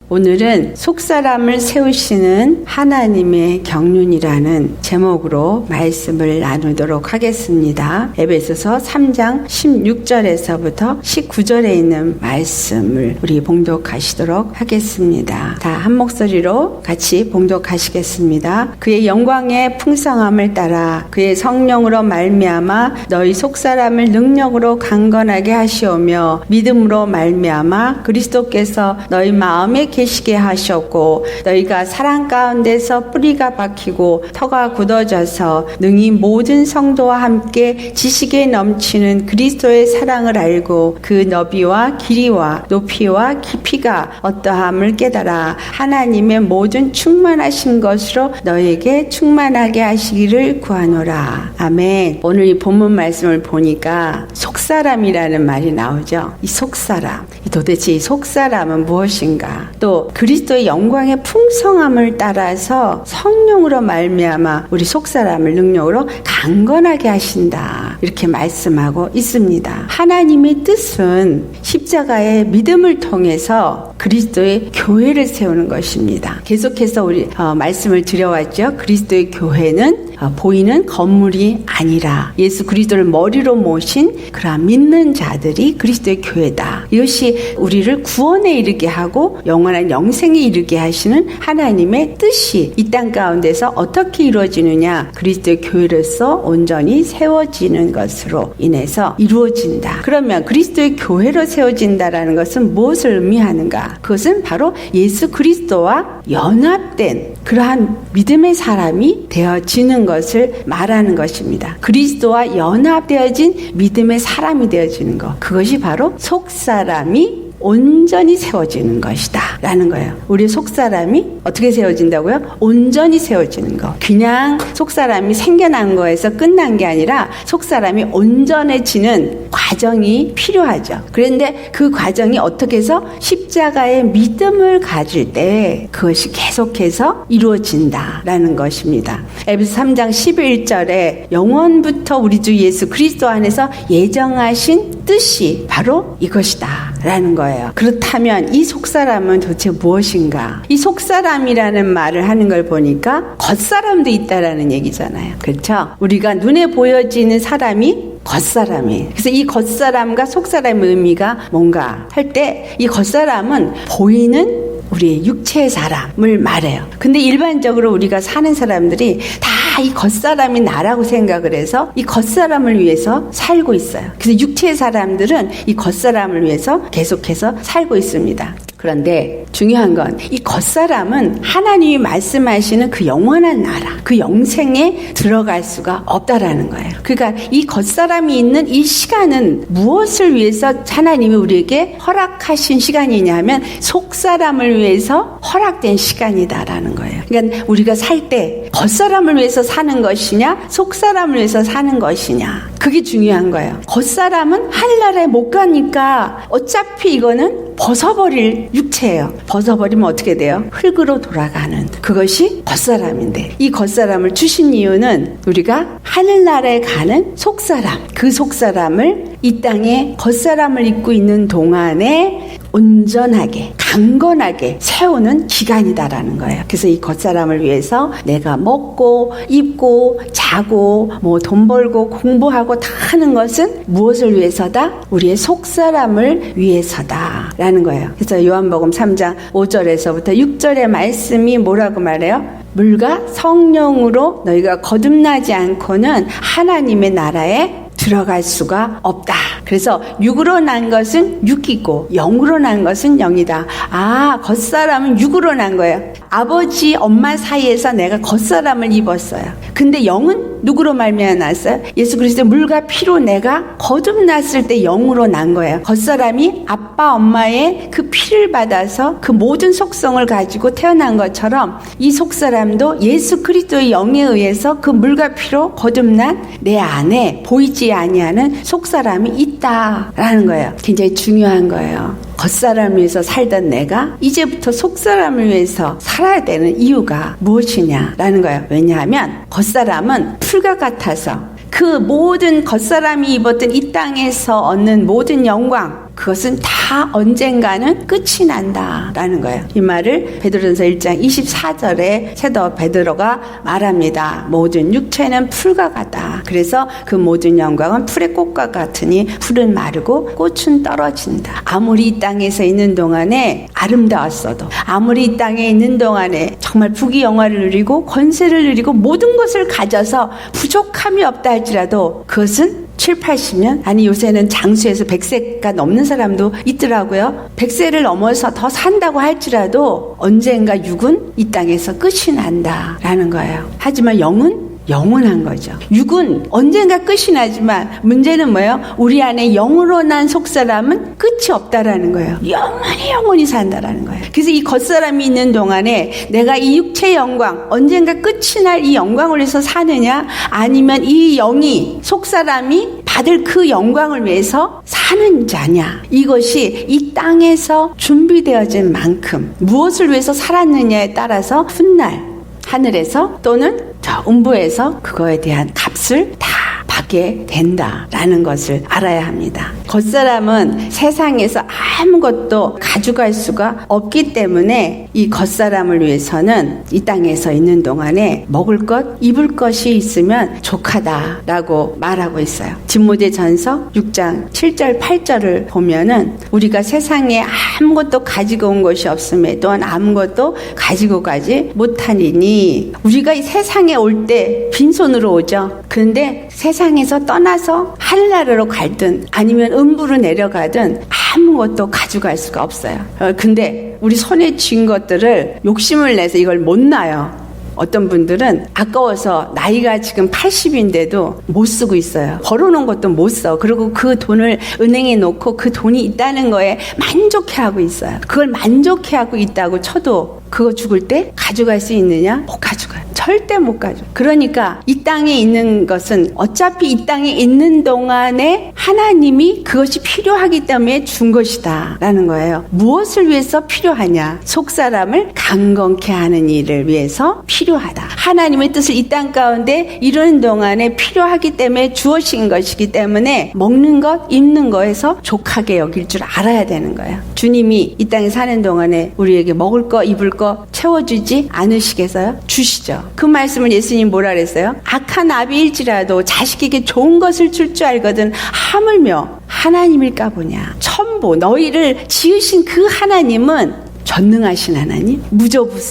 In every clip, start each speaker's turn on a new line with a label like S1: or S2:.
S1: 오늘은 속사람을 세우시는 하나님의 경륜이라는 제목으로 말씀을 나누도록 하겠습니다. 에베소서 3장 16절에서부터 19절에 있는 말씀을 우리 봉독하시도록 하겠습니다. 다 한 목소리로 같이 봉독하시겠습니다. 그의 영광의 풍성함을 따라 그의 성령으로 말미암아 너희 속사람을 능력으로 강건하게 하시오며 믿음으로 말미암아 그리스도께서 너희 마음에 계시게 하셨고 너희가 사랑 가운데서 뿌리가 박히고 터가 굳어져서 능히 모든 성도와 함께 지식에 넘치는 그리스도의 사랑을 알고 그 너비와 길이와 높이와 깊이가 어떠함을 깨달아 하나님의 모든 충만하신 것으로 너에게 충만하게 하시기를 구하노라. 아멘. 오늘 이 본문 말씀을 보니까 속사람이라는 말이 나오죠. 이 속사람, 도대체 이 속사람은 무엇인가? 또 그리스도의 영광의 풍성함을 따라서 성령으로 말미암아 우리 속사람을 능력으로 강건하게 하신다, 이렇게 말씀하고 있습니다. 하나님의 뜻은 십자가의 믿음을 통해서 그리스도의 교회를 세우는 것입니다. 계속해서 우리 말씀을 드려왔죠. 그리스도의 교회는 보이는 건물이 아니라 예수 그리스도를 머리로 모신 그러한 믿는 자들이 그리스도의 교회다. 이것이 우리를 구원에 이르게 하고 영원한 영생에 이르게 하시는 하나님의 뜻이 이 땅 가운데서 어떻게 이루어지느냐, 그리스도의 교회로서 온전히 세워지는 것으로 인해서 이루어진다. 그러면 그리스도의 교회로 세워진다라는 것은 무엇을 의미하는가? 그것은 바로 예수 그리스도와 연합된 그러한 믿음의 사람이 되어지는 것을 말하는 것입니다. 그리스도와 연합되어진 믿음의 사람이 되어지는 것, 그것이 바로 속사람이 온전히 세워지는 것이다 라는 거예요. 우리 속사람이 어떻게 세워진다고요? 온전히 세워지는 것. 그냥 속사람이 생겨난 거에서 끝난 게 아니라 속사람이 온전해지는 과정이 필요하죠. 그런데 그 과정이 어떻게 해서 십자가의 믿음을 가질 때 그것이 계속해서 이루어진다 라는 것입니다. 에베소 3장 11절에 영원부터 우리 주 예수 그리스도 안에서 예정하신 뜻이 바로 이것이다 라는 거예요. 그렇다면 이 속사람은 도대체 무엇인가? 이 속사람이라는 말을 하는 걸 보니까 겉사람도 있다라는 얘기잖아요. 그렇죠? 우리가 눈에 보여지는 사람이 겉사람이에요. 그래서 이 겉사람과 속사람의 의미가 뭔가 할 때 이 겉사람은 보이는 우리 육체의 사람을 말해요. 근데 일반적으로 우리가 사는 사람들이 다 이 겉사람이 나라고 생각을 해서 이 겉사람을 위해서 살고 있어요. 그래서 육체의 사람들은 이 겉사람을 위해서 계속해서 살고 있습니다. 그런데 중요한 건 이 겉사람은 하나님이 말씀하시는 그 영원한 나라, 그 영생에 들어갈 수가 없다라는 거예요. 그러니까 이 겉사람이 있는 이 시간은 무엇을 위해서 하나님이 우리에게 허락하신 시간이냐 하면 속사람을 위해서 허락된 시간이다라는 거예요. 그러니까 우리가 살 때 겉사람을 위해서 사는 것이냐, 속사람을 위해서 사는 것이냐, 그게 중요한 거예요. 겉사람은 하늘나라에 못 가니까 어차피 이거는 벗어버릴 육체예요. 벗어버리면 어떻게 돼요? 흙으로 돌아가는, 그것이 겉사람인데, 이 겉사람을 주신 이유는 우리가 하늘나라에 가는 속사람, 그 속사람을 이 땅에 겉사람을 입고 있는 동안에 온전하게 강건하게 세우는 기간이다라는 거예요. 그래서 이 겉사람을 위해서 내가 먹고 입고 자고 뭐 돈 벌고 공부하고 다 하는 것은 무엇을 위해서다? 우리의 속사람을 위해서다 라는 거예요. 그래서 요한복음 3장 5절에서부터 6절의 말씀이 뭐라고 말해요? 물과 성령으로 너희가 거듭나지 않고는 하나님의 나라에 들어갈 수가 없다. 그래서 육으로 난 것은 육이고 영으로 난 것은 영이다. 아, 겉사람은 육으로 난 거예요. 아버지 엄마 사이에서 내가 겉사람을 입었어요. 근데 영은 누구로 말미암아 났어요? 예수 그리스도의 물과 피로 내가 거듭났을 때 영으로 난 거예요. 겉사람이 아빠 엄마의 그 피를 받아서 그 모든 속성을 가지고 태어난 것처럼 이 속사람도 예수 그리스도의 영에 의해서 그 물과 피로 거듭난 내 안에 보이지 아니하는 속사람이 있다라는 거예요. 굉장히 중요한 거예요. 겉사람을 위해서 살던 내가 이제부터 속사람을 위해서 살아야 되는 이유가 무엇이냐라는 거예요. 왜냐하면 겉사람은 풀과 같아서 그 모든 겉사람이 입었던 이 땅에서 얻는 모든 영광, 그것은 다 언젠가는 끝이 난다라는 거예요. 이 말을 베드로전서 1장 24절에 사도 베드로가 말합니다. 모든 육체는 풀과 같다. 그래서 그 모든 영광은 풀의 꽃과 같으니 풀은 마르고 꽃은 떨어진다. 아무리 이 땅에서 있는 동안에 아름다웠어도, 아무리 이 땅에 있는 동안에 정말 부귀영화를 누리고 권세를 누리고 모든 것을 가져서 부족함이 없다 할지라도 그것은 7, 80년? 아니 요새는 장수에서 100세가 넘는 사람도 있더라고요. 100세를 넘어서 더 산다고 할지라도 언젠가 육은 이 땅에서 끝이 난다라는 거예요. 하지만 영은 영원한 거죠. 육은 언젠가 끝이 나지만 문제는 뭐예요? 우리 안에 영으로 난 속사람은 끝이 없다라는 거예요. 영원히 산다라는 거예요. 그래서 이 겉사람이 있는 동안에 내가 이 육체의 영광, 언젠가 끝이 날 이 영광을 위해서 사느냐, 아니면 이 영이 속사람이 받을 그 영광을 위해서 사는 자냐, 이것이 이 땅에서 준비되어진 만큼 무엇을 위해서 살았느냐에 따라서 훗날 하늘에서 또는 저 음부에서 그거에 대한 값을 다 받게 된다라는 것을 알아야 합니다. 겉사람은 세상에서 아무것도 가져갈 수가 없기 때문에 이 겉사람을 위해서는 이 땅에서 있는 동안에 먹을 것, 입을 것이 있으면 족하다라고 말하고 있어요. 디모데전서 6장 7절 8절을 보면은 우리가 세상에 아무것도 가지고 온 것이 없음에 또한 아무것도 가지고 가지 못하니니, 우리가 이 세상에 올 때 빈손으로 오죠. 그런데 세상에서 떠나서 하늘나라로 갈든 아니면 음부로 내려가든 아무것도 가져갈 수가 없어요. 근데 우리 손에 쥔 것들을 욕심을 내서 이걸 못 놔요. 어떤 분들은 아까워서 나이가 지금 80인데도 못 쓰고 있어요. 벌어놓은 것도 못 써. 그리고 그 돈을 은행에 놓고 그 돈이 있다는 거에 만족해하고 있어요. 그걸 만족해하고 있다고 쳐도 그거 죽을 때 가져갈 수 있느냐? 못 가져가요. 절대 못 가져. 그러니까 이 땅에 있는 것은 어차피 이 땅에 있는 동안에 하나님이 그것이 필요하기 때문에 준 것이다 라는 거예요. 무엇을 위해서 필요하냐? 속사람을 강건케 하는 일을 위해서 필요하다. 하나님의 뜻을 이 땅 가운데 이루는 동안에 필요하기 때문에 주어진 것이기 때문에 먹는 것, 입는 거에서 족하게 여길 줄 알아야 되는 거예요. 주님이 이 땅에 사는 동안에 우리에게 먹을 거, 입을 거 채워주지 않으시겠어요? 주시죠. 그 말씀을 예수님 뭐라 그랬어요? 악한 아비일지라도 자식에게 좋은 것을 줄 줄 알거든 하물며 하나님일까 보냐. 천부 너희를 지으신 그 하나님은 전능하신 하나님,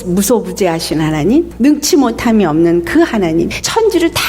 S1: 무소부재하신 하나님, 능치 못함이 없는 그 하나님, 천지를 다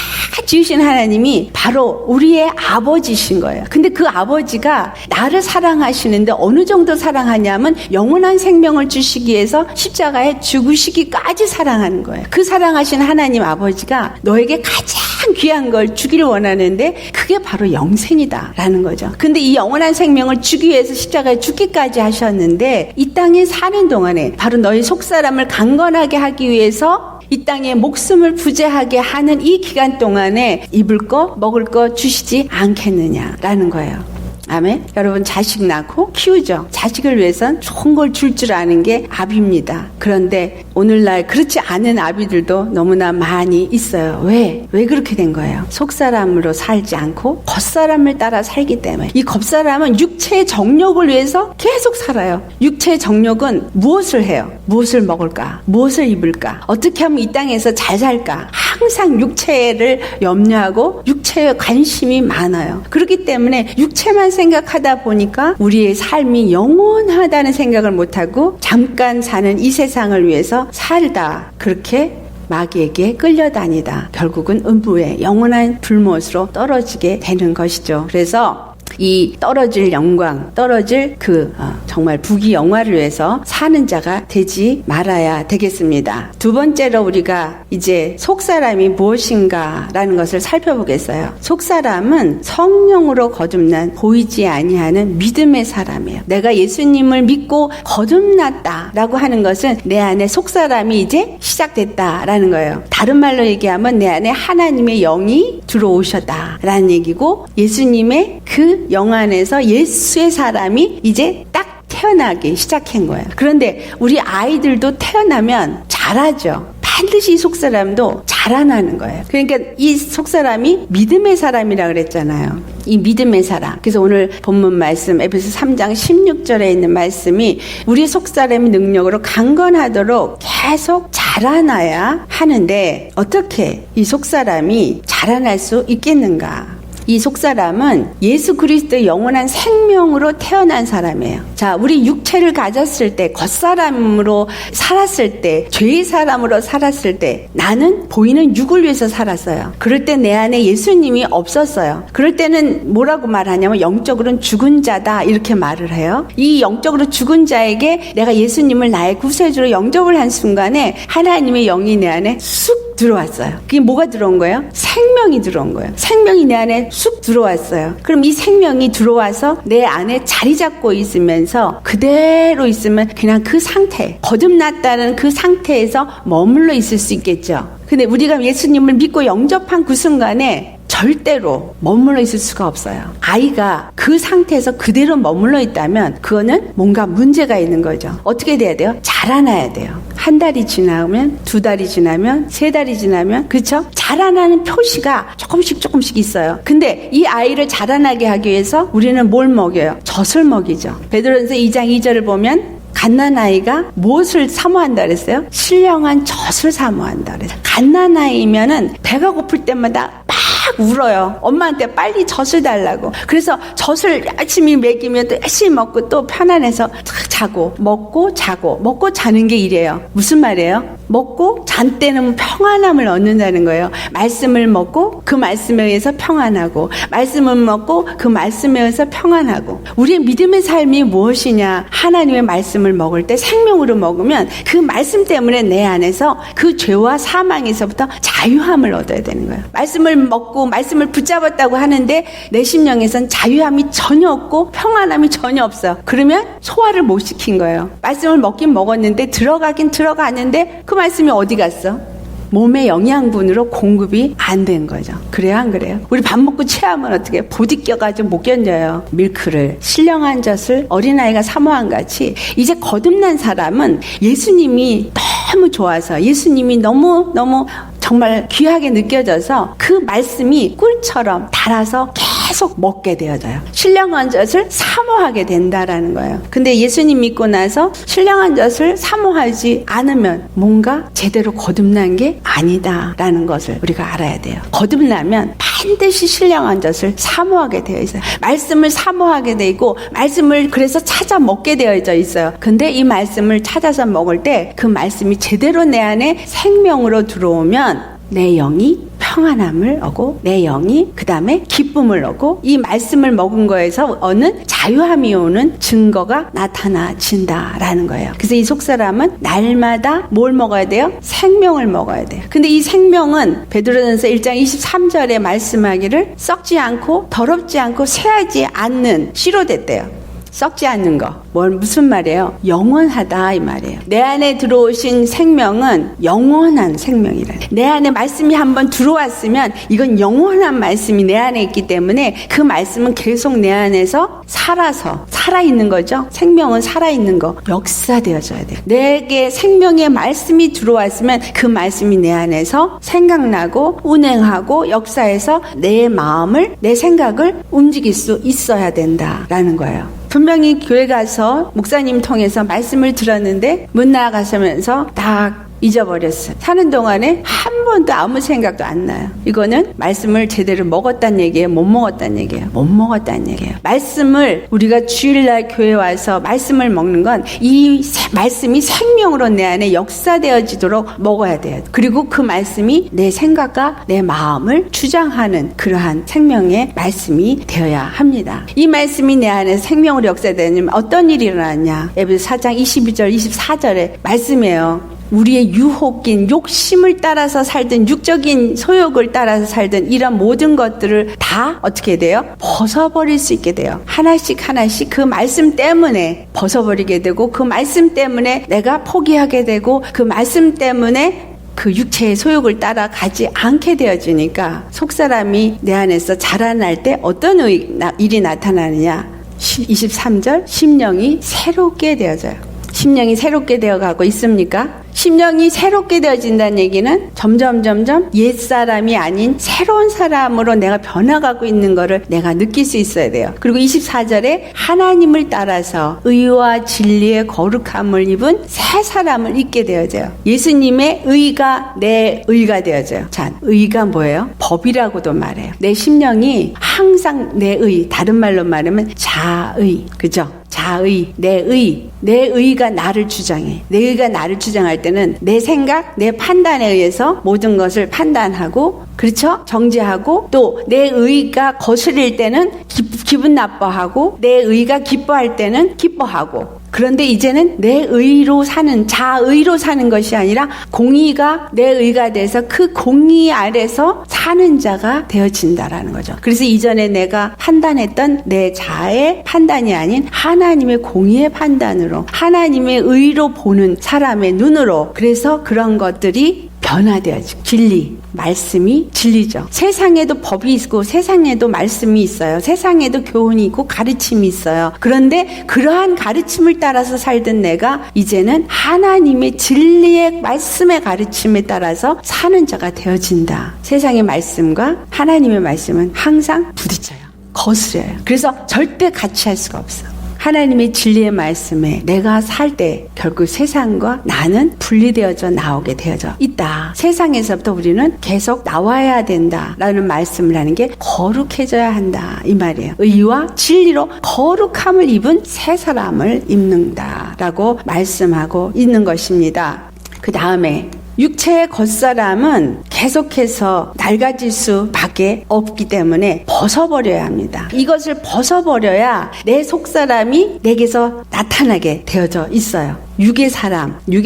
S1: 지으신 하나님이 바로 우리의 아버지신 거예요. 근데 그 아버지가 나를 사랑하시는데 어느 정도 사랑하냐면 영원한 생명을 주시기 위해서 십자가에 죽으시기까지 사랑하는 거예요. 그 사랑하신 하나님 아버지가 너에게 가장 귀한 걸 주기를 원하는데 그게 바로 영생이다라는 거죠. 근데 이 영원한 생명을 주기 위해서 십자가에 죽기까지 하셨는데 이 땅에 사는 동안에 바로 너희 속사람을 강건하게 하기 위해서 이 땅에 목숨을 부재하게 하는 이 기간 동안에 입을 거, 먹을 거 주시지 않겠느냐라는 거예요. 아멘. 여러분 자식 낳고 키우죠. 자식을 위해선 좋은 걸 줄 줄 아는 게 아비입니다. 그런데 오늘날 그렇지 않은 아비들도 너무나 많이 있어요. 왜 그렇게 된 거예요? 속사람으로 살지 않고 겉사람을 따라 살기 때문에. 이 겉사람은 육체의 정욕을 위해서 계속 살아요. 육체의 정욕은 무엇을 해요? 무엇을 먹을까? 무엇을 입을까? 어떻게 하면 이 땅에서 잘 살까? 항상 육체를 염려하고 육체에 관심이 많아요. 그렇기 때문에 육체만 생각하다 보니까 우리의 삶이 영원하다는 생각을 못하고 잠깐 사는 이 세상을 위해서 살다 그렇게 마귀에게 끌려다니다 결국은 음부의 영원한 불못으로 떨어지게 되는 것이죠. 그래서 이 떨어질 영광, 떨어질 정말 부귀영화를 위해서 사는 자가 되지 말아야 되겠습니다. 두 번째로 우리가 이제 속사람이 무엇인가라는 것을 살펴보겠어요. 속사람은 성령으로 거듭난 보이지 아니하는 믿음의 사람이에요. 내가 예수님을 믿고 거듭났다라고 하는 것은 내 안에 속사람이 이제 시작됐다라는 거예요. 다른 말로 얘기하면 내 안에 하나님의 영이 들어오셨다라는 얘기고, 예수님의 그 영 안에서 예수의 사람이 이제 딱 태어나기 시작한 거예요. 그런데 우리 아이들도 태어나면 잘하죠. 반드시 이 속사람도 자라나는 거예요. 그러니까 이 속사람이 믿음의 사람이라 그랬잖아요. 이 믿음의 사람. 그래서 오늘 본문 말씀 에베소 3장 16절에 있는 말씀이 우리 속사람의 능력으로 강건하도록 계속 자라나야 하는데 어떻게 이 속사람이 자라날 수 있겠는가? 이 속사람은 예수 그리스도의 영원한 생명으로 태어난 사람이에요. 자, 우리 육체를 가졌을 때, 겉사람으로 살았을 때, 죄의 사람으로 살았을 때 나는 보이는 육을 위해서 살았어요. 그럴 때 내 안에 예수님이 없었어요. 그럴 때는 뭐라고 말하냐면 영적으로는 죽은 자다 이렇게 말을 해요. 이 영적으로 죽은 자에게 내가 예수님을 나의 구세주로 영접을 한 순간에 하나님의 영이 내 안에 쑥 들어왔어요. 그게 뭐가 들어온 거예요? 생명이 들어온 거예요. 생명이 내 안에 쑥 들어왔어요. 그럼 이 생명이 들어와서 내 안에 자리 잡고 있으면서 그대로 있으면 그냥 그 상태, 거듭났다는 그 상태에서 머물러 있을 수 있겠죠. 근데 우리가 예수님을 믿고 영접한 그 순간에 절대로 머물러 있을 수가 없어요. 아이가 그 상태에서 그대로 머물러 있다면 그거는 뭔가 문제가 있는 거죠. 어떻게 돼야 돼요? 자라나야 돼요. 한 달이 지나면, 두 달이 지나면, 세 달이 지나면, 그렇죠? 자라나는 표시가 조금씩 있어요. 근데 이 아이를 자라나게 하기 위해서 우리는 뭘 먹여요? 젖을 먹이죠. 베드로전서 2장 2절을 보면 갓난아이가 무엇을 사모한다 그랬어요? 신령한 젖을 사모한다 그랬어요. 갓난아이면은 배가 고플 때마다 막 울어요. 엄마한테 빨리 젖을 달라고. 그래서 젖을 열심히 먹이면 또 열심히 먹고 또 편안해서 자고 먹고 자고 먹고 자는 게 이래요. 무슨 말이에요? 먹고 잔 때는 평안함을 얻는다는 거예요. 말씀을 먹고 그 말씀에 의해서 평안하고 말씀을 먹고 그 말씀에 의해서 평안하고. 우리의 믿음의 삶이 무엇이냐? 하나님의 말씀을 먹을 때 생명으로 먹으면 그 말씀 때문에 내 안에서 그 죄와 사망에서부터 자유함을 얻어야 되는 거예요. 말씀을 먹고 말씀을 붙잡았다고 하는데 내 심령에선 자유함이 전혀 없고 평안함이 전혀 없어. 그러면 소화를 못 시킨 거예요. 말씀을 먹긴 먹었는데 들어가긴 들어가는데 그 말씀이 어디 갔어? 몸의 영양분으로 공급이 안 된 거죠. 그래요, 안 그래요? 우리 밥 먹고 체하면 어떻게 부딪혀가지고 못 견뎌요. 밀크를, 신령한 젖을 어린아이가 사모한 같이 이제 거듭난 사람은 예수님이 너무 좋아서 예수님이 너무 정말 귀하게 느껴져서 그 말씀이 꿀처럼 달아서 계속 먹게 되어져요. 신령한 젖을 사모하게 된다라는 거예요. 근데 예수님 믿고 나서 신령한 젖을 사모하지 않으면 뭔가 제대로 거듭난 게 아니다라는 것을 우리가 알아야 돼요. 거듭나면 반드시 신령한 젖을 사모하게 되어 있어요. 말씀을 사모하게 되고 말씀을 그래서 찾아 먹게 되어져 있어요. 근데 이 말씀을 찾아서 먹을 때 그 말씀이 제대로 내 안에 생명으로 들어오면 내 영이 평안함을 얻고 내 영이 그 다음에 기쁨을 얻고 이 말씀을 먹은 거에서 어느 자유함이 오는 증거가 나타나진다라는 거예요. 그래서 이 속사람은 날마다 뭘 먹어야 돼요? 생명을 먹어야 돼요. 근데 이 생명은 베드로전서 1장 23절에 말씀하기를 썩지 않고 더럽지 않고 새하지 않는 씨로 됐대요. 썩지 않는 거. 무슨 말이에요? 영원하다 이 말이에요. 내 안에 들어오신 생명은 영원한 생명이라. 내 안에 말씀이 한번 들어왔으면 이건 영원한 말씀이 내 안에 있기 때문에 그 말씀은 계속 내 안에서 살아서 살아있는 거죠. 생명은 살아있는 거. 역사되어져야 돼요. 내게 생명의 말씀이 들어왔으면 그 말씀이 내 안에서 생각나고 운행하고 역사해서 내 마음을 내 생각을 움직일 수 있어야 된다라는 거예요. 분명히 교회 가서 목사님 통해서 말씀을 들었는데 문 나가시면서 다 잊어버렸어요. 사는 동안에 한 번도 아무 생각도 안 나요. 이거는 말씀을 제대로 먹었다는 얘기예요? 못 먹었다는 얘기예요? 못 먹었다는 얘기예요. 말씀을 우리가 주일날 교회 와서 말씀을 먹는 건 이 말씀이 생명으로 내 안에 역사되어지도록 먹어야 돼요. 그리고 그 말씀이 내 생각과 내 마음을 주장하는 그러한 생명의 말씀이 되어야 합니다. 이 말씀이 내 안에 생명으로 역사되려면 어떤 일이 일어나냐? 에베소 4장 22절 24절의 말씀이에요. 우리의 유혹인 욕심을 따라서 살든 육적인 소욕을 따라서 살든 이런 모든 것들을 다 어떻게 돼요? 벗어버릴 수 있게 돼요. 하나씩 그 말씀 때문에 벗어버리게 되고 그 말씀 때문에 내가 포기하게 되고 그 말씀 때문에 그 육체의 소욕을 따라가지 않게 되어지니까 속사람이 내 안에서 자라날 때 어떤 일이 나타나느냐? 23절 심령이 새롭게 되어져요. 심령이 새롭게 되어가고 있습니까? 심령이 새롭게 되어진다는 얘기는 점점 옛사람이 아닌 새로운 사람으로 내가 변화가고 있는 거를 내가 느낄 수 있어야 돼요. 그리고 24절에 하나님을 따라서 의와 진리의 거룩함을 입은 새 사람을 입게 되어져요. 예수님의 의가 내 의가 되어져요. 자, 의가 뭐예요? 법이라고도 말해요. 내 심령이 항상 내 의, 다른 말로 말하면 자의, 그죠? 자의, 내 의가 나를 주장해. 내 의가 나를 주장할 때는 내 생각, 내 판단에 의해서 모든 것을 판단하고, 그렇죠? 정죄하고, 또 내 의가 거스릴 때는 기분 나빠하고, 내 의가 기뻐할 때는 기뻐하고. 그런데 이제는 내 의로 사는, 자의로 사는 것이 아니라 공의가 내 의가 돼서 그 공의 아래서 사는 자가 되어진다라는 거죠. 그래서 이전에 내가 판단했던 내 자의 판단이 아닌 하나님의 공의의 판단으로, 하나님의 의로 보는 사람의 눈으로, 그래서 그런 것들이 변화되어지고, 진리, 말씀이 진리죠. 세상에도 법이 있고 세상에도 말씀이 있어요. 세상에도 교훈이 있고 가르침이 있어요. 그런데 그러한 가르침을 따라서 살던 내가 이제는 하나님의 진리의 말씀의 가르침에 따라서 사는 자가 되어진다. 세상의 말씀과 하나님의 말씀은 항상 부딪혀요. 거스려요. 그래서 절대 같이 할 수가 없어. 하나님의 진리의 말씀에 내가 살 때 결국 세상과 나는 분리되어져 나오게 되어져 있다. 세상에서부터 우리는 계속 나와야 된다라는 말씀을 하는 게 거룩해져야 한다 이 말이에요. 의와 진리로 거룩함을 입은 새 사람을 입는다라고 말씀하고 있는 것입니다. 그 다음에 육체의 겉사람은 계속해서 낡아질 수밖에 없기 때문에 벗어버려야 합니다. 이것을 벗어버려야 내 속사람이 내게서 나타나게 되어져 있어요. 육의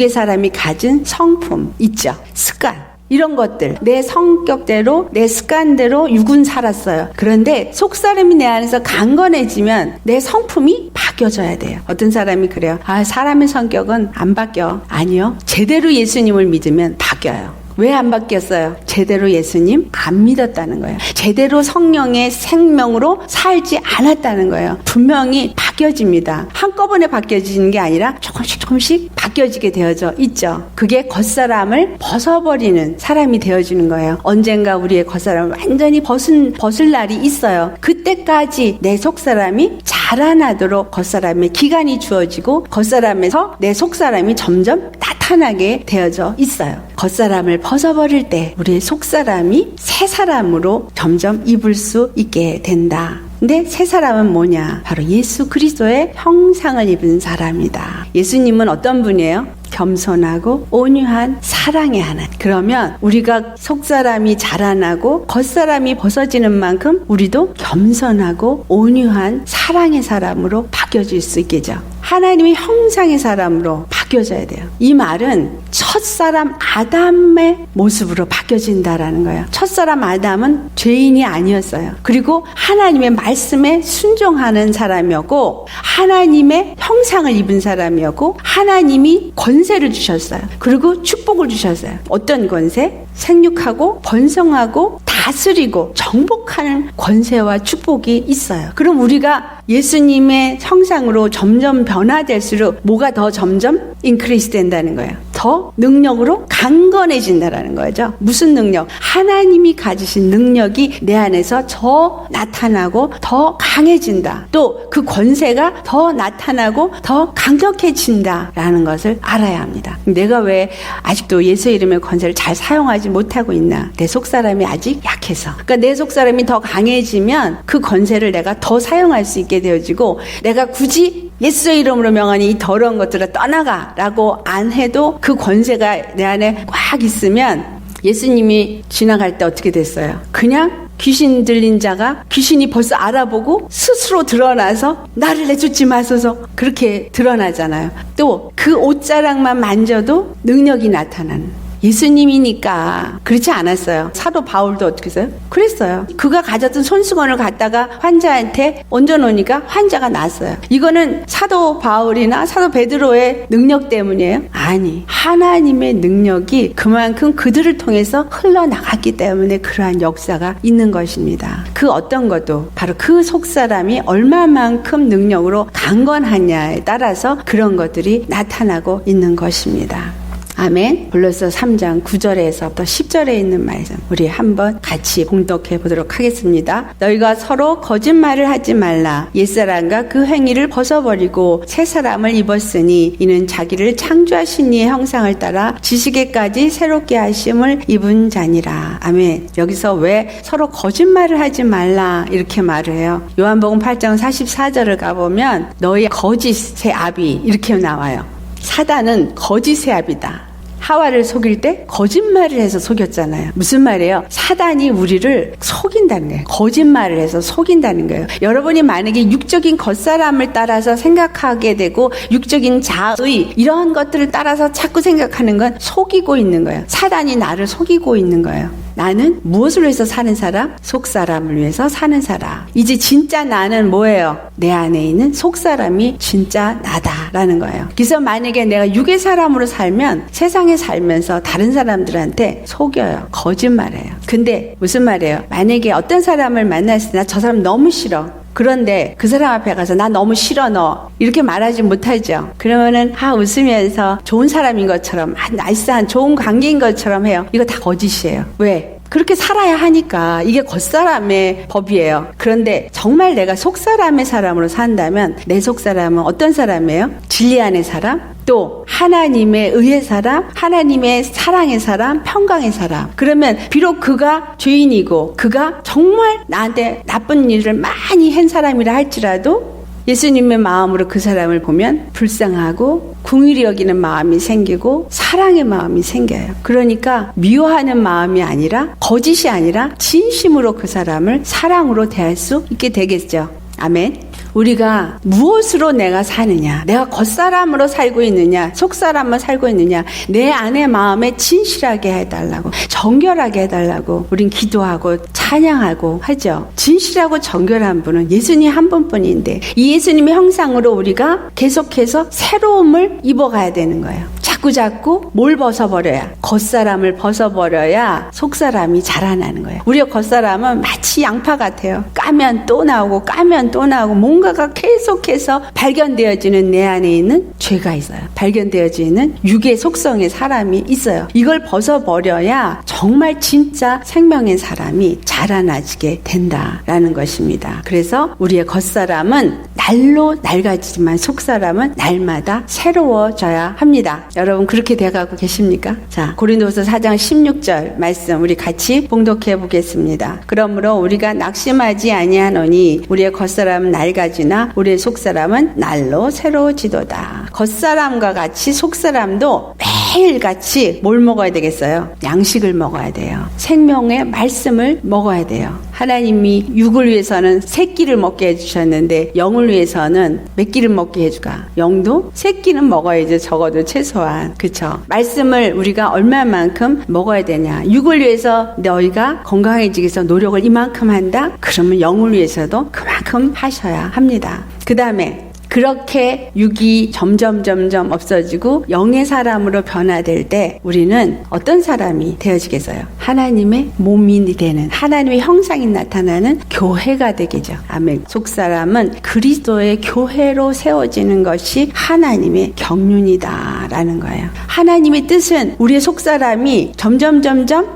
S1: 사람이 가진 성품 있죠. 습관. 이런 것들, 내 성격대로, 내 습관대로 육은 살았어요. 그런데 속사람이 내 안에서 강건해지면 내 성품이 바뀌어져야 돼요. 어떤 사람이 그래요. 사람의 성격은 안 바뀌어. 아니요. 제대로 예수님을 믿으면 바뀌어요. 왜 안 바뀌었어요? 제대로 예수님 안 믿었다는 거예요. 제대로 성령의 생명으로 살지 않았다는 거예요. 분명히 바뀌어집니다. 한꺼번에 바뀌어지는 게 아니라 조금씩 바뀌어지게 되어져 있죠. 그게 겉사람을 벗어버리는 사람이 되어지는 거예요. 언젠가 우리의 겉사람을 완전히 벗을 날이 있어요. 그때까지 내 속사람이 자라나도록 겉사람의 기간이 주어지고 겉사람에서 내 속사람이 점점 나타나게 되어져 있어요. 겉사람을 벗어버릴 때 우리의 속사람이 새 사람으로 점점 입을 수 있게 된다. 근데 새 사람은 뭐냐? 바로 예수 그리스도의 형상을 입은 사람이다. 예수님은 어떤 분이에요? 겸손하고 온유한 사랑의 하나님. 그러면 우리가 속사람이 자라나고 겉사람이 벗어지는 만큼 우리도 겸손하고 온유한 사랑의 사람으로 바뀌어질 수 있겠죠. 하나님의 형상의 사람으로 바뀌어져야 돼요. 이 말은 첫사람 아담의 모습으로 바뀌어진다라는 거예요. 첫사람 아담은 죄인이 아니었어요. 그리고 하나님의 말씀에 순종하는 사람이었고 하나님의 형상을 입은 사람이었고 하나님이 권세를 주셨어요. 그리고 축복을 주셨어요. 어떤 권세? 생육하고 번성하고 다스리고 정복하는 권세와 축복이 있어요. 그럼 우리가 예수님의 형상으로 점점 변화될수록 뭐가 더 점점 인크리스 된다는 거예요. 더 능력으로 강건해진다라는 거죠. 무슨 능력? 하나님이 가지신 능력이 내 안에서 더 나타나고 더 강해진다. 또 그 권세가 더 나타나고 더 강력해진다라는 것을 알아야 합니다. 내가 왜 아직도 예수 이름의 권세를 잘 사용하지 못하고 있나? 내 속사람이 아직 약해서. 그러니까 내 속사람이 더 강해지면 그 권세를 내가 더 사용할 수 있게 되어지고 내가 굳이 예수의 이름으로 명하니 이 더러운 것들을 떠나가라고 안 해도 그 권세가 내 안에 꽉 있으면 예수님이 지나갈 때 어떻게 됐어요? 그냥 귀신 들린 자가 귀신이 벌써 알아보고 스스로 드러나서 나를 내쫓지 마소서 그렇게 드러나잖아요. 또 그 옷자락만 만져도 능력이 나타나는 예수님이니까. 그렇지 않았어요. 사도 바울도 어떻게 했어요? 그랬어요. 그가 가졌던 손수건을 갖다가 환자한테 얹어놓으니까 환자가 났어요. 이거는 사도 바울이나 사도 베드로의 능력 때문이에요? 아니, 하나님의 능력이 그만큼 그들을 통해서 흘러나갔기 때문에 그러한 역사가 있는 것입니다. 그 어떤 것도 바로 그 속사람이 얼마만큼 능력으로 강건하냐에 따라서 그런 것들이 나타나고 있는 것입니다. 아멘. 골로새 3장 9절에서부터 10절에 있는 말씀 우리 한번 같이 봉독해 보도록 하겠습니다. 너희가 서로 거짓말을 하지 말라. 옛사람과 그 행위를 벗어버리고 새 사람을 입었으니 이는 자기를 창조하신 이의 형상을 따라 지식에까지 새롭게 하심을 입은 자니라. 아멘. 여기서 왜 서로 거짓말을 하지 말라 이렇게 말을 해요? 요한복음 8장 44절을 가보면 너희 거짓의 아비 이렇게 나와요. 사단은 거짓의 아비다. 하와를 속일 때 거짓말을 해서 속였잖아요. 무슨 말이에요? 사단이 우리를 속인다는 거예요. 거짓말을 해서 속인다는 거예요. 여러분이 만약에 육적인 겉사람을 따라서 생각하게 되고 육적인 자의 이런 것들을 따라서 자꾸 생각하는 건 속이고 있는 거예요. 사단이 나를 속이고 있는 거예요. 나는 무엇을 위해서 사는 사람? 속사람을 위해서 사는 사람. 이제 진짜 나는 뭐예요? 내 안에 있는 속사람이 진짜 나다라는 거예요. 그래서 만약에 내가 육의 사람으로 살면 세상에 살면서 다른 사람들한테 속여요. 거짓말해요. 근데 무슨 말이에요? 만약에 어떤 사람을 만났을 때 나 저 사람 너무 싫어. 그런데 그 사람 앞에 가서 나 너무 싫어 너 이렇게 말하지 못하죠. 그러면은 웃으면서 좋은 사람인 것처럼 나이스한 좋은 관계인 것처럼 해요. 이거 다 거짓이에요. 왜? 그렇게 살아야 하니까. 이게 겉사람의 법이에요. 그런데 정말 내가 속사람의 사람으로 산다면 내 속사람은 어떤 사람이에요? 진리 안의 사람, 또 하나님의 의의 사람, 하나님의 사랑의 사람, 평강의 사람. 그러면 비록 그가 죄인이고 그가 정말 나한테 나쁜 일을 많이 한 사람이라 할지라도 예수님의 마음으로 그 사람을 보면 불쌍하고 긍휼히 여기는 마음이 생기고 사랑의 마음이 생겨요. 그러니까 미워하는 마음이 아니라 거짓이 아니라 진심으로 그 사람을 사랑으로 대할 수 있게 되겠죠. 아멘. 우리가 무엇으로 내가 사느냐, 내가 겉사람으로 살고 있느냐, 속사람으로 살고 있느냐, 내 안의 마음에 진실하게 해달라고, 정결하게 해달라고 우린 기도하고 찬양하고 하죠. 진실하고 정결한 분은 예수님 한 분뿐인데 이 예수님의 형상으로 우리가 계속해서 새로움을 입어가야 되는 거예요. 자꾸 뭘 벗어버려야, 겉사람을 벗어버려야 속사람이 자라나는 거예요. 우리의 겉사람은 마치 양파 같아요. 까면 또 나오고 까면 또 나오고 뭔가가 계속해서 발견되어지는 내 안에 있는 죄가 있어요. 발견되어지는 육의 속성의 사람이 있어요. 이걸 벗어버려야 정말 진짜 생명의 사람이 자라나지게 된다라는 것입니다. 그래서 우리의 겉사람은 날로 낡아지지만 속사람은 날마다 새로워져야 합니다. 여러분 그렇게 돼가고 계십니까? 자, 고린도서 4장 16절 말씀 우리 같이 봉독해 보겠습니다. 그러므로 우리가 낙심하지 아니하노니 우리의 겉사람은 낡아지나 우리의 속사람은 날로 새로워지도다. 겉사람과 같이 속사람도 매일같이 뭘 먹어야 되겠어요? 양식을 먹어야 돼요. 생명의 말씀을 먹어야 돼요. 하나님이 육을 위해서는 새끼를 먹게 해주셨는데 영을 위해서는 몇 끼를 먹게 해줄까? 영도 새끼는 먹어야죠. 적어도 최소한. 그쵸? 말씀을 우리가 얼마만큼 먹어야 되냐? 육을 위해서 너희가 건강해지기 위해서 노력을 이만큼 한다? 그러면 영을 위해서도 그만큼 하셔야 합니다. 그 다음에 그렇게 육이 점점 없어지고 영의 사람으로 변화될 때 우리는 어떤 사람이 되어지겠어요? 하나님의 몸이 되는, 하나님의 형상이 나타나는 교회가 되겠죠. 아멘. 속사람은 그리스도의 교회로 세워지는 것이 하나님의 경륜이다라는 거예요. 하나님의 뜻은 우리의 속사람이 점점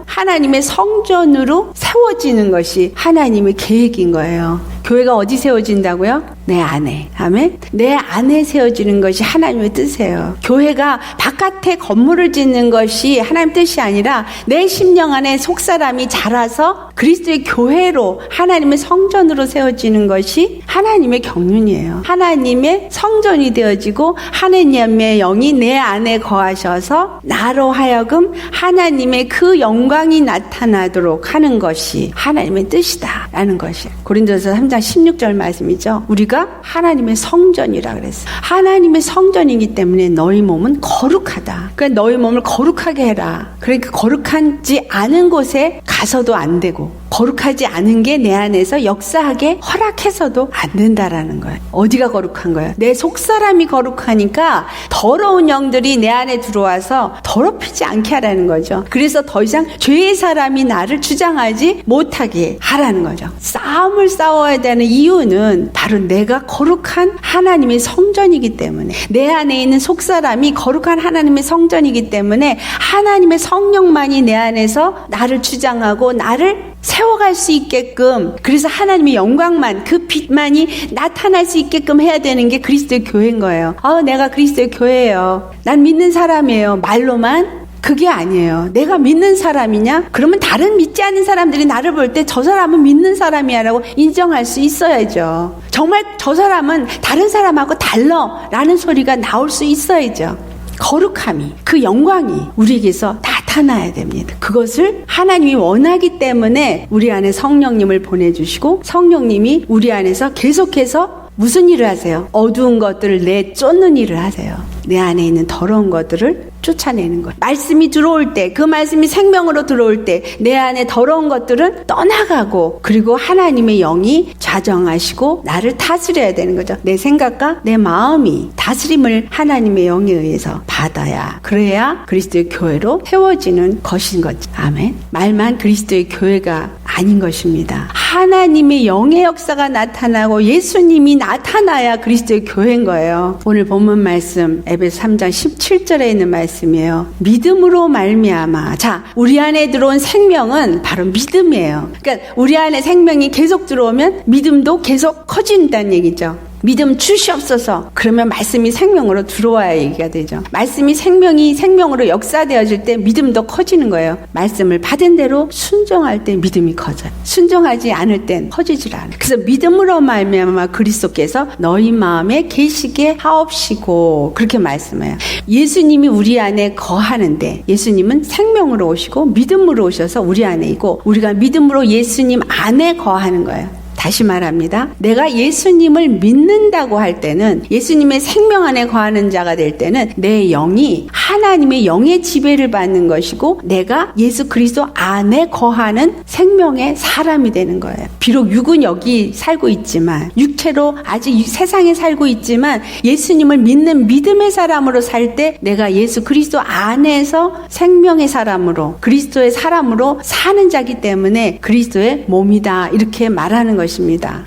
S1: 하나님의 성전으로 세워지는 것이 하나님의 계획인 거예요. 교회가 어디 세워진다고요? 내 안에. 아멘. 내 안에 세워지는 것이 하나님의 뜻이에요. 교회가 바깥에 건물을 짓는 것이 하나님 뜻이 아니라 내 심령 안에 속사람이 자라서 그리스도의 교회로 하나님의 성전으로 세워지는 것이 하나님의 경륜이에요. 하나님의 성전이 되어지고 하나님의 영이 내 안에 거하셔서 나로 하여금 하나님의 그 영광이 나타나도록 하는 것이 하나님의 뜻이다라는 것이에요. 고린도서 3장 3장 16절 말씀이죠. 우리가 하나님의 성전이라 그랬어요. 하나님의 성전이기 때문에 너희 몸은 거룩하다. 그러니까 너희 몸을 거룩하게 해라. 그러니까 거룩하지 않은 곳에 가서도 안 되고, 거룩하지 않은 게 내 안에서 역사하게 허락해서도 안 된다라는 거예요. 어디가 거룩한 거예요? 내 속사람이 거룩하니까 더러운 영들이 내 안에 들어와서 더럽히지 않게 하라는 거죠. 그래서 더 이상 죄의 사람이 나를 주장하지 못하게 하라는 거죠. 싸움을 싸워야 되는 이유는 바로 내가 거룩한 하나님의 성전이기 때문에, 내 안에 있는 속사람이 거룩한 하나님의 성전이기 때문에 하나님의 성령만이 내 안에서 나를 주장하고 나를 세워갈 수 있게끔, 그래서 하나님의 영광만, 그 빛만이 나타날 수 있게끔 해야 되는 게 그리스도의 교회인 거예요. 내가 그리스도의 교회예요. 난 믿는 사람이에요. 말로만? 그게 아니에요. 내가 믿는 사람이냐? 그러면 다른 믿지 않는 사람들이 나를 볼 때 저 사람은 믿는 사람이야 라고 인정할 수 있어야죠. 정말 저 사람은 다른 사람하고 달라 라는 소리가 나올 수 있어야죠. 거룩함이, 그 영광이 우리에게서 나타나야 됩니다. 그것을 하나님이 원하기 때문에 우리 안에 성령님을 보내주시고, 성령님이 우리 안에서 계속해서 무슨 일을 하세요? 어두운 것들을 내쫓는 일을 하세요. 내 안에 있는 더러운 것들을 쫓아내는 것. 말씀이 들어올 때, 그 말씀이 생명으로 들어올 때 내 안에 더러운 것들은 떠나가고, 그리고 하나님의 영이 자정하시고 나를 다스려야 되는 거죠. 내 생각과 내 마음이 다스림을 하나님의 영에 의해서 받아야, 그래야 그리스도의 교회로 세워지는 것인 거죠. 아멘. 말만 그리스도의 교회가 아닌 것입니다. 하나님의 영의 역사가 나타나고 예수님이 나타나야 그리스도의 교회인 거예요. 오늘 본문 말씀 에베소 3장 17절에 있는 말씀이에요. 믿음으로 말미암아. 자, 우리 안에 들어온 생명은 바로 믿음이에요. 그러니까 우리 안에 생명이 계속 들어오면 믿음도 계속 커진다는 얘기죠. 믿음 주시옵소서. 그러면 말씀이 생명으로 들어와야 얘기가 되죠. 말씀이 생명으로 역사되어질 때 믿음도 커지는 거예요. 말씀을 받은 대로 순종할 때 믿음이 커져요. 순종하지 않을 땐 커지질 않아요. 그래서 믿음으로 말미암아 그리스도께서 너희 마음에 계시게 하옵시고, 그렇게 말씀해요. 예수님이 우리 안에 거하는데, 예수님은 생명으로 오시고 믿음으로 오셔서 우리 안에 있고, 우리가 믿음으로 예수님 안에 거하는 거예요. 다시 말합니다. 내가 예수님을 믿는다고 할 때는, 예수님의 생명 안에 거하는 자가 될 때는 내 영이 하나님의 영의 지배를 받는 것이고, 내가 예수 그리스도 안에 거하는 생명의 사람이 되는 거예요. 비록 육은 여기 살고 있지만, 육체로 아직 세상에 살고 있지만, 예수님을 믿는 믿음의 사람으로 살 때 내가 예수 그리스도 안에서 생명의 사람으로, 그리스도의 사람으로 사는 자기 때문에 그리스도의 몸이다, 이렇게 말하는 것입니다.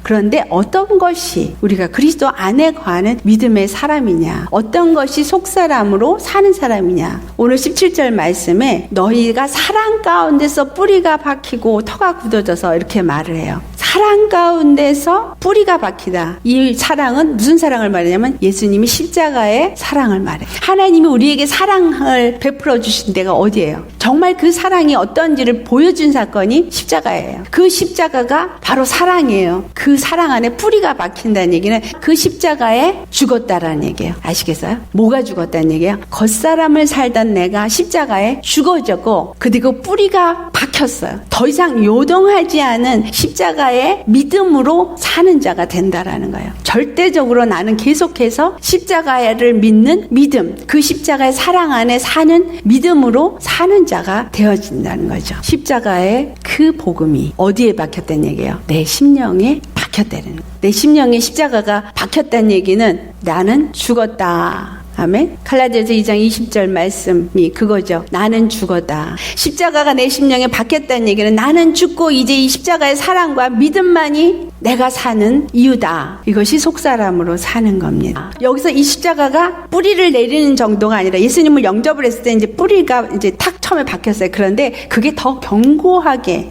S1: 그런데 어떤 것이 우리가 그리스도 안에 거하는 믿음의 사람이냐, 어떤 것이 속사람으로 사는 사람이냐. 오늘 17절 말씀에 너희가 사랑 가운데서 뿌리가 박히고 터가 굳어져서 이렇게 말을 해요. 사랑 가운데서 뿌리가 박히다. 이 사랑은 무슨 사랑을 말하냐면 예수님이 십자가의 사랑을 말해요. 하나님이 우리에게 사랑을 베풀어 주신 데가 어디예요? 정말 그 사랑이 어떤지를 보여준 사건이 십자가예요. 그 십자가가 바로 사랑이에요. 그 사랑 안에 뿌리가 박힌다는 얘기는 그 십자가에 죽었다라는 얘기예요. 아시겠어요? 뭐가 죽었다는 얘기예요? 겉사람을 살던 내가 십자가에 죽어졌고, 그리고 뿌리가 박혔어요. 더 이상 요동하지 않은 십자가의 믿음으로 사는 자가 된다라는 거예요. 절대적으로 나는 계속해서 십자가를 믿는 믿음, 그 십자가의 사랑 안에 사는 믿음으로 사는 자가 되어진다는 거죠. 십자가의 그 복음이 어디에 박혔다는 얘기예요? 내 심령에 박혔다는 거예요. 내 심령에 십자가가 박혔다는 얘기는 나는 죽었다. 아멘. 갈라디아서 2장 20절 말씀이 그거죠. 나는 죽었다. 십자가가 내 심령에 박혔다는 얘기는 나는 죽고 이제 이 십자가의 사랑과 믿음만이 내가 사는 이유다. 이것이 속사람으로 사는 겁니다. 여기서 이 십자가가 뿌리를 내리는 정도가 아니라, 예수님을 영접을 했을 때 이제 뿌리가 이제 탁 처음에 박혔어요. 그런데 그게 더 견고하게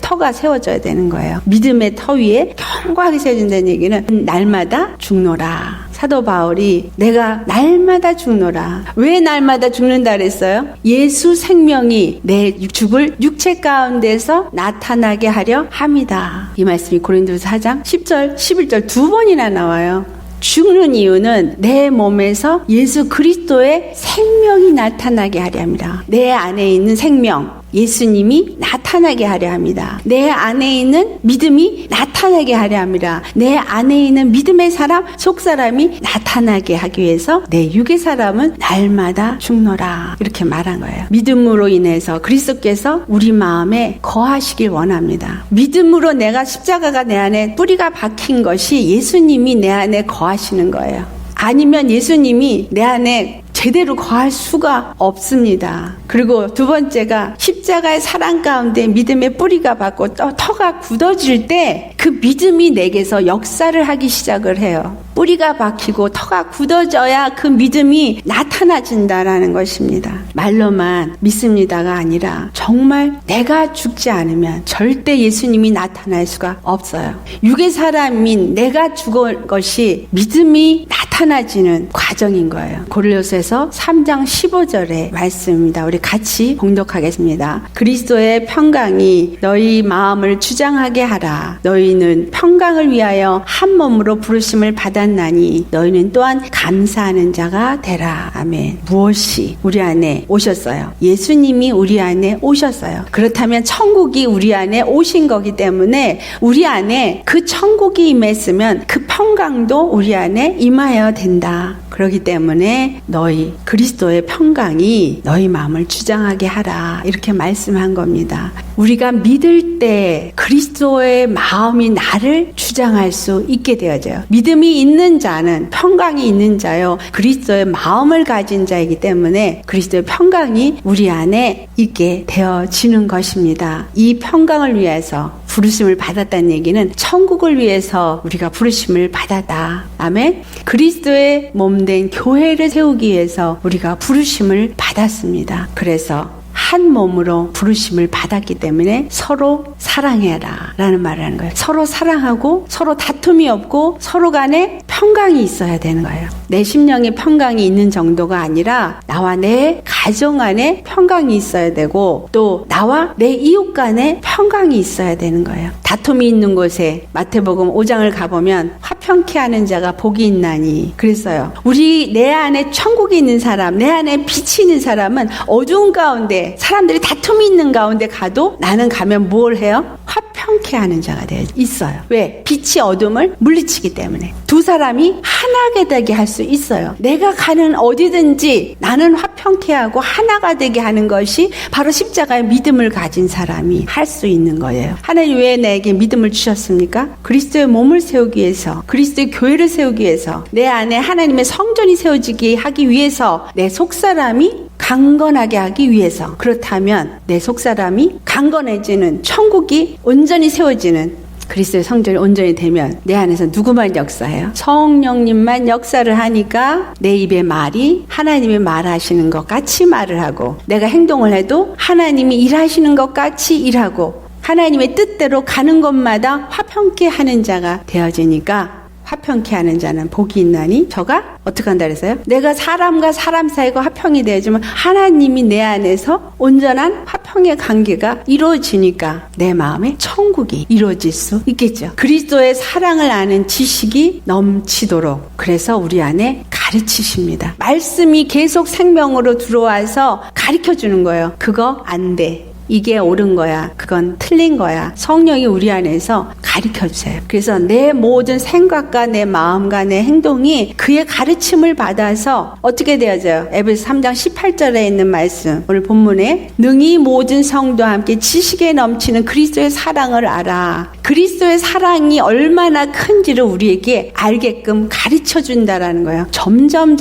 S1: 터가 세워져야 되는 거예요. 믿음의 터 위에 견고하게 세워진다는 얘기는 날마다 죽노라. 사도 바울이 내가 날마다 죽노라. 왜 날마다 죽는다 그랬어요? 예수 생명이 내 죽을 육체 가운데서 나타나게 하려 함이다. 이 말씀이 고린도서 4장 10절 11절 두 번이나 나와요. 죽는 이유는 내 몸에서 예수 그리스도의 생명이 나타나게 하려 합니다. 내 안에 있는 생명, 예수님이 나타나게 하려 합니다. 내 안에 있는 믿음이 나타나게 하려 합니다. 내 안에 있는 믿음의 사람, 속사람이 나타나게 하기 위해서 내 육의 사람은 날마다 죽노라. 이렇게 말한 거예요. 믿음으로 인해서 그리스도께서 우리 마음에 거하시길 원합니다. 믿음으로 내가 십자가가 내 안에 뿌리가 박힌 것이 예수님이 내 안에 거하시는 거예요. 아니면 예수님이 내 안에 제대로 거할 수가 없습니다. 그리고 두 번째가 십자가의 사랑 가운데 믿음의 뿌리가 박고 터가 굳어질 때 그 믿음이 내게서 역사를 하기 시작을 해요. 뿌리가 박히고 터가 굳어져야 그 믿음이 나타나진다라는 것입니다. 말로만 믿습니다가 아니라 정말 내가 죽지 않으면 절대 예수님이 나타날 수가 없어요. 육의 사람인 내가 죽은 것이 믿음이 나타나지는 과정인 거예요. 고린도서에서 3장 15절의 말씀입니다. 우리 같이 봉독하겠습니다. 그리스도의 평강이 너희 마음을 주장하게 하라. 너희는 평강을 위하여 한 몸으로 부르심을 받았나니 너희는 또한 감사하는 자가 되라. 아멘. 무엇이 우리 안에 오셨어요? 예수님이 우리 안에 오셨어요. 그렇다면 천국이 우리 안에 오신 거기 때문에 우리 안에 그 천국이 임했으면 그 평강도 우리 안에 임하여야 된다. 그렇기 때문에 너희 그리스도의 평강이 너희 마음을 주장하게 하라. 이렇게 말씀한 겁니다. 우리가 믿을 때 그리스도의 마음이 나를 주장할 수 있게 되어져요. 믿음이 있는 자는 평강이 있는 자요. 그리스도의 마음을 가진 자이기 때문에 그리스도의 평강이 우리 안에 있게 되어지는 것입니다. 이 평강을 위해서 부르심을 받았다는 얘기는 천국을 위해서 우리가 부르심을 받았다. 아멘. 그리스도의 몸된 교회를 세우기 위해서 우리가 부르심을 받았습니다. 그래서 한 몸으로 부르심을 받았기 때문에 서로 사랑해라 라는 말을 하는 거예요. 서로 사랑하고 서로 다툼이 없고 서로 간에 평강이 있어야 되는 거예요. 내 심령에 평강이 있는 정도가 아니라 나와 내 가정 안에 평강이 있어야 되고 또 나와 내 이웃 간에 평강이 있어야 되는 거예요. 다툼이 있는 곳에 마태복음 5장을 가보면 화평케 하는 자가 복이 있나니 그랬어요. 우리 내 안에 천국이 있는 사람, 내 안에 빛이 있는 사람은 어두운 가운데 사람들이 다툼이 있는 가운데 가도 나는 가면 뭘 해요? 화평케 하는 자가 되어 있어요. 왜? 빛이 어둠을 물리치기 때문에. 두 사람이 하나가 되게 할 수 있어요. 내가 가는 어디든지 나는 화평케 하고 하나가 되게 하는 것이 바로 십자가의 믿음을 가진 사람이 할 수 있는 거예요. 하나님 왜 내게 믿음을 주셨습니까? 그리스도의 몸을 세우기 위해서, 그리스도의 교회를 세우기 위해서, 내 안에 하나님의 성전이 세워지게 하기 위해서, 내 속사람이 강건하게 하기 위해서. 그렇다면 내 속사람이 강건해지는, 천국이 온전히 세워지는 그리스도의 성전이 온전히 되면 내 안에서 누구만 역사해요? 성령님만 역사를 하니까 내 입의 말이 하나님이 말하시는 것 같이 말을 하고, 내가 행동을 해도 하나님이 일하시는 것 같이 일하고, 하나님의 뜻대로 가는 곳마다 화평케 하는 자가 되어지니까, 화평케 하는 자는 복이 있나니 저가 어떻게 한다 그랬어요? 내가 사람과 사람 사이가 화평이 되어지면 하나님이 내 안에서 온전한 화평의 관계가 이루어지니까 내 마음에 천국이 이루어질 수 있겠죠. 그리스도의 사랑을 아는 지식이 넘치도록 그래서 우리 안에 가르치십니다. 말씀이 계속 생명으로 들어와서 가르쳐주는 거예요. 그거 안 돼. 이게 옳은 거야. 그건 틀린 거야. 성령이 우리 안에서 가르쳐주세요. 그래서 내 모든 생각과 내 마음과 내 행동이 그의 가르침을 받아서 어떻게 되어져요? 에베소 3장 18절에 있는 말씀, 오늘 본문에 능히 모든 성도와 함께 지식에 넘치는 그리스도의 사랑을 알아. 그리스도의 사랑이 얼마나 큰지를 우리에게 알게끔 가르쳐준다라는 거예요. 점점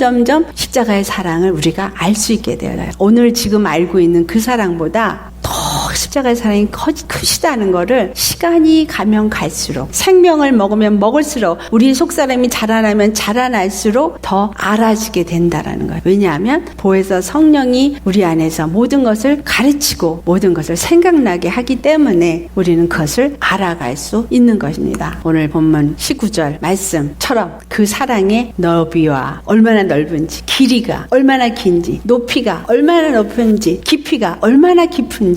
S1: 십자가의 사랑을 우리가 알 수 있게 되어요. 오늘 지금 알고 있는 그 사랑보다 더 십자가의 사랑이 크시다는 거를 시간이 가면 갈수록, 생명을 먹으면 먹을수록, 우리 속사람이 자라나면 자라날수록 더 알아지게 된다라는 거예요. 왜냐하면 보혜사 성령이 우리 안에서 모든 것을 가르치고 모든 것을 생각나게 하기 때문에 우리는 그것을 알아갈 수 있는 것입니다. 오늘 본문 19절 말씀처럼 그 사랑의 너비와 얼마나 넓은지, 길이가 얼마나 긴지, 높이가 얼마나 높은지, 깊이가 얼마나 깊은지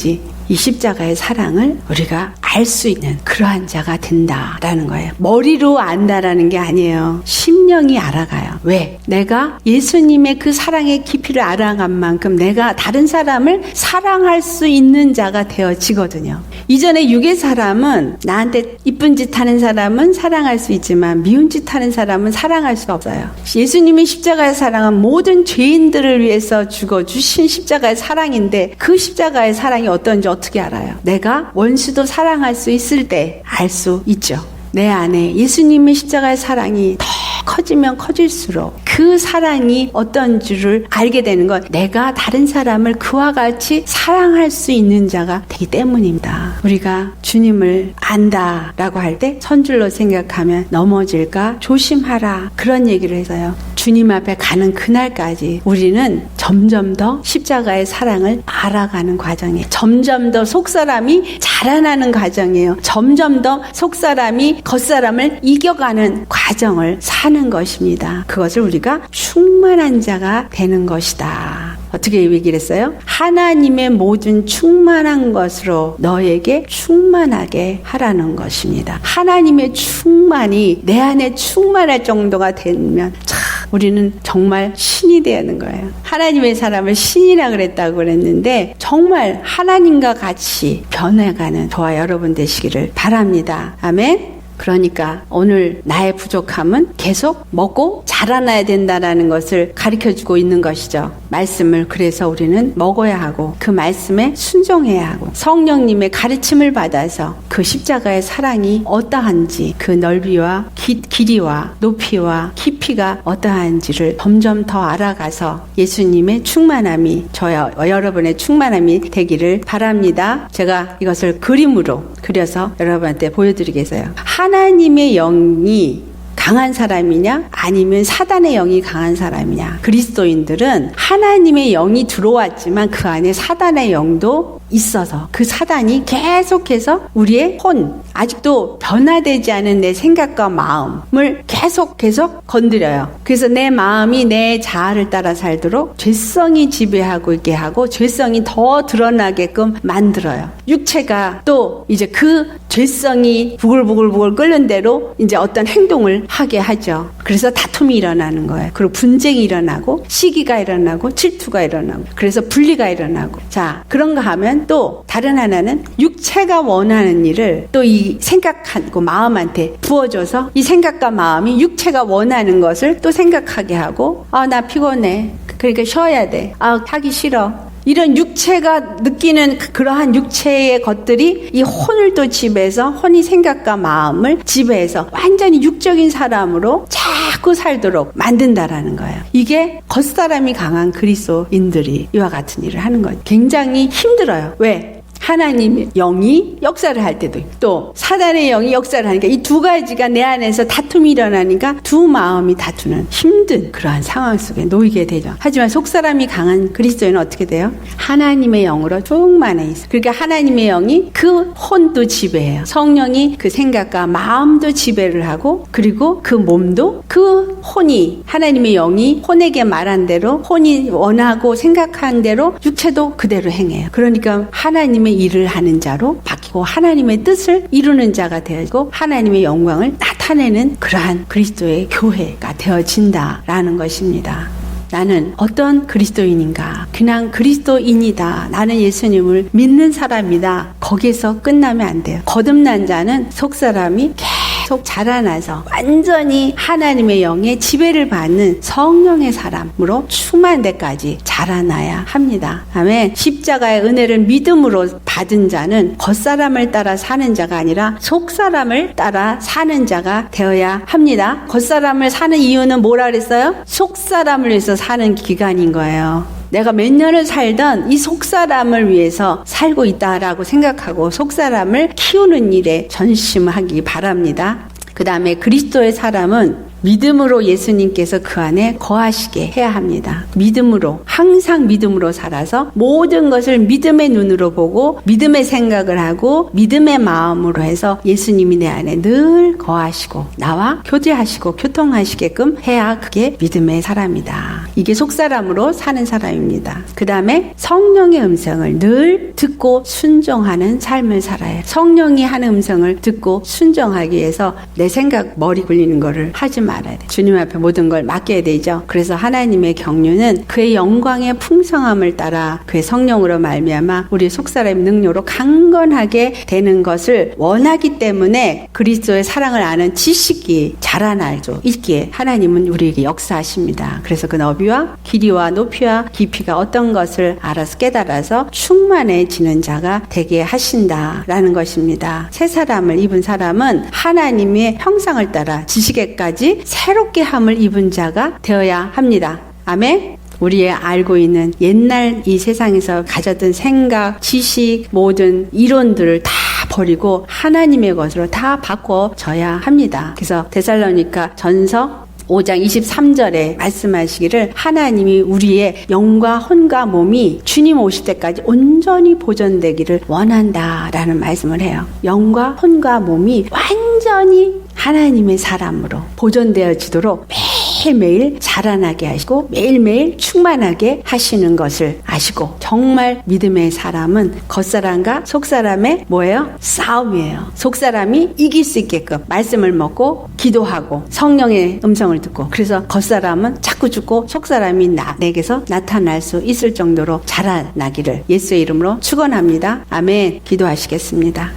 S1: 이 십자가의 사랑을 우리가 알 수 있는 그러한 자가 된다라는 거예요. 머리로 안다라는 게 아니에요. 심령이 알아가요. 왜? 내가 예수님의 그 사랑의 깊이를 알아간 만큼 내가 다른 사람을 사랑할 수 있는 자가 되어지거든요. 이전에 육의 사람은 나한테 이쁜 짓 하는 사람은 사랑할 수 있지만 미운 짓 하는 사람은 사랑할 수가 없어요. 예수님의 십자가의 사랑은 모든 죄인들을 위해서 죽어주신 십자가의 사랑인데 그 십자가의 사랑이 어떤지 어떻게 알아요? 내가 원수도 사랑할 수 있을 때 알 수 있죠. 내 안에 예수님의 십자가의 사랑이 더 커지면 커질수록 그 사랑이 어떤 줄을 알게 되는 건 내가 다른 사람을 그와 같이 사랑할 수 있는 자가 되기 때문입니다. 우리가 주님을 안다라고 할 때 선줄로 생각하면 넘어질까 조심하라 그런 얘기를 해서요. 주님 앞에 가는 그날까지 우리는 점점 더 십자가의 사랑을 알아가는 과정이에요. 점점 더 속사람이 자라나는 과정이에요. 점점 더 속사람이 겉사람을 이겨가는 과정을 사는 것입니다. 그것을 우리가 충만한 자가 되는 것이다. 어떻게 얘기를 했어요? 하나님의 모든 충만한 것으로 너에게 충만하게 하라는 것입니다. 하나님의 충만이 내 안에 충만할 정도가 되면 우리는 정말 신이 되는 거예요. 하나님의 사람을 신이라 그랬다고 그랬는데 정말 하나님과 같이 변해가는 저와 여러분 되시기를 바랍니다. 아멘. 그러니까 오늘 나의 부족함은 계속 먹고 자라나야 된다라는 것을 가르쳐주고 있는 것이죠. 말씀을 그래서 우리는 먹어야 하고 그 말씀에 순종해야 하고 성령님의 가르침을 받아서 그 십자가의 사랑이 어떠한지 그 넓이와 길이와 높이와 깊이가 어떠한지를 점점 더 알아가서 예수님의 충만함이 저와 여러분의 충만함이 되기를 바랍니다. 제가 이것을 그림으로 그려서 여러분한테 보여드리겠어요. 하나님의 영이 강한 사람이냐 아니면 사단의 영이 강한 사람이냐. 그리스도인들은 하나님의 영이 들어왔지만 그 안에 사단의 영도 있어서 그 사단이 계속해서 우리의 아직도 변화되지 않은 내 생각과 마음을 계속 건드려요. 그래서 내 마음이 내 자아를 따라 살도록 죄성이 지배하고 있게 하고 죄성이 더 드러나게끔 만들어요. 육체가 또 이제 그 죄성이 부글부글 끓는 대로 이제 어떤 행동을 하게 하죠. 그래서 다툼이 일어나는 거예요. 그리고 분쟁이 일어나고 시기가 일어나고 질투가 일어나고 그래서 분리가 일어나고 자 그런가 하면 또 다른 하나는 육체가 원하는 일을 또 이 생각하고 마음한테 부어줘서 이 생각과 마음이 육체가 원하는 것을 또 생각하게 하고 나 피곤해 그러니까 쉬어야 돼 하기 싫어 이런 육체가 느끼는 그러한 육체의 것들이 이 혼을 또 지배해서 혼이 생각과 마음을 지배해서 완전히 육적인 사람으로 자꾸 살도록 만든다라는 거예요. 이게 겉사람이 강한 그리스도인들이 이와 같은 일을 하는 거예요. 굉장히 힘들어요. 왜? 하나님의 영이 역사를 할 때도 또 사단의 영이 역사를 하니까 이 두 가지가 내 안에서 다툼이 일어나니까 두 마음이 다투는 힘든 그러한 상황 속에 놓이게 되죠. 하지만 속사람이 강한 그리스도인은 어떻게 돼요? 하나님의 영으로 충만해 있어요. 그러니까 하나님의 영이 그 혼도 지배해요. 성령이 그 생각과 마음도 지배를 하고 그리고 그 몸도 그 혼이 하나님의 영이 혼에게 말한 대로 혼이 원하고 생각한 대로 육체도 그대로 행해요. 그러니까 하나님의 일을 하는 자로 바뀌고 하나님의 뜻을 이루는 자가 되고 하나님의 영광을 나타내는 그러한 그리스도의 교회가 되어진다라는 것입니다. 나는 어떤 그리스도인인가? 그냥 그리스도인이다. 나는 예수님을 믿는 사람이다. 거기에서 끝나면 안 돼요. 거듭난 자는 속사람이 계속 자라나서 완전히 하나님의 영의 지배를 받는 성령의 사람으로 충만한 데까지 자라나야 합니다. 아멘. 십자가의 은혜를 믿음으로 받은 자는 겉사람을 따라 사는 자가 아니라 속사람을 따라 사는 자가 되어야 합니다. 겉사람을 사는 이유는 뭐라 그랬어요? 속사람을 위해서 사는 기간인 거예요. 내가 몇 년을 살던 이 속사람을 위해서 살고 있다라고 생각하고 속사람을 키우는 일에 전심하기 바랍니다. 그 다음에 그리스도의 사람은 믿음으로 예수님께서 그 안에 거하시게 해야 합니다. 믿음으로, 항상 믿음으로 살아서 모든 것을 믿음의 눈으로 보고 믿음의 생각을 하고 믿음의 마음으로 해서 예수님이 내 안에 늘 거하시고 나와 교제하시고 교통하시게끔 해야 그게 믿음의 사람이다. 이게 속사람으로 사는 사람입니다. 그 다음에 성령의 음성을 늘 듣고 순종하는 삶을 살아요. 성령이 하는 음성을 듣고 순종하기 위해서 내 생각 머리 굴리는 거를 하지 말아야 돼. 주님 앞에 모든 걸 맡겨야 되죠. 그래서 하나님의 경륜은 그의 영광의 풍성함을 따라 그의 성령으로 말미암아 우리 속사람의 능력으로 강건하게 되는 것을 원하기 때문에 그리스도의 사랑을 아는 지식이 자라나죠. 있기에 하나님은 우리에게 역사하십니다. 그래서 그 너비와 길이와 높이와 깊이가 어떤 것을 알아서 깨달아서 충만해지는 자가 되게 하신다라는 것입니다. 새 사람을 입은 사람은 하나님의 형상을 따라 지식에까지 새롭게 함을 입은 자가 되어야 합니다. 아멘. 우리의 알고 있는 옛날 이 세상에서 가졌던 생각, 지식, 모든 이론들을 다 버리고 하나님의 것으로 다 바꿔줘야 합니다. 그래서 데살로니가 전서 5장 23절에 말씀하시기를 하나님이 우리의 영과 혼과 몸이 주님 오실 때까지 온전히 보존되기를 원한다라는 말씀을 해요. 영과 혼과 몸이 완전히 하나님의 사람으로 보존되어지도록 매일매일 자라나게 하시고 매일매일 충만하게 하시는 것을 아시고 정말 믿음의 사람은 겉사람과 속사람의 뭐예요? 싸움이에요. 속사람이 이길 수 있게끔 말씀을 먹고 기도하고 성령의 음성을 듣고 그래서 겉사람은 자꾸 죽고 속사람이 내게서 나타날 수 있을 정도로 자라나기를 예수의 이름으로 축원합니다. 아멘. 기도하시겠습니다.